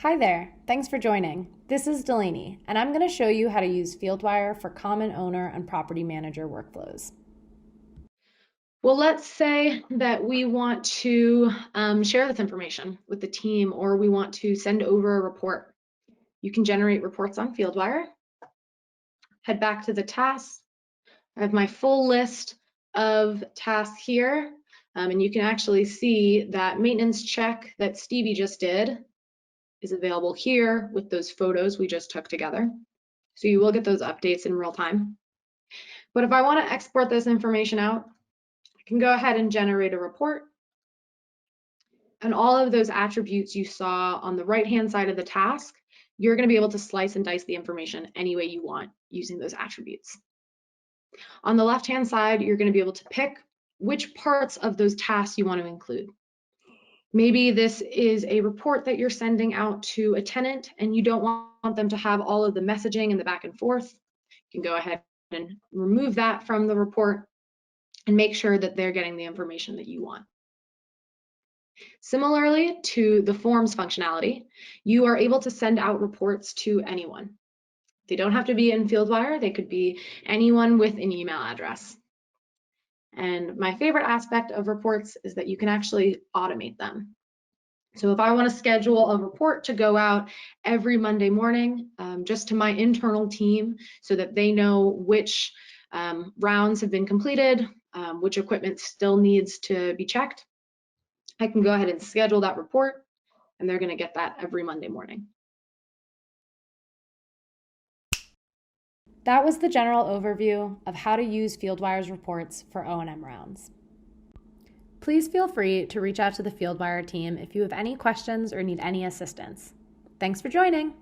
Hi there, thanks for joining. This is Delaney, and I'm going to show you how to use Fieldwire for common owner and property manager workflows. Well, let's say that we want to share this information with the team, or we want to send over a report. You can generate reports on Fieldwire. Head back to the tasks. I have my full list of tasks here, and you can actually see that maintenance check that Stevie just did is available here with those photos we just took together. So you will get those updates in real time. But if I want to export this information out, I can go ahead and generate a report. And all of those attributes you saw on the right-hand side of the task, you're going to be able to slice and dice the information any way you want using those attributes. On the left-hand side, you're going to be able to pick which parts of those tasks you want to include. Maybe this is a report that you're sending out to a tenant and you don't want them to have all of the messaging and the back and forth. You can go ahead and remove that from the report and make sure that they're getting the information that you want. Similarly to the forms functionality, you are able to send out reports to anyone. They don't have to be in Fieldwire, they could be anyone with an email address. And my favorite aspect of reports is that you can actually automate them. So if I want to schedule a report to go out every Monday morning, just to my internal team so that they know which rounds have been completed, which equipment still needs to be checked, I can go ahead and schedule that report, and they're going to get that every Monday morning. That was the general overview of how to use Fieldwire's reports for O&M rounds. Please feel free to reach out to the Fieldwire team if you have any questions or need any assistance. Thanks for joining.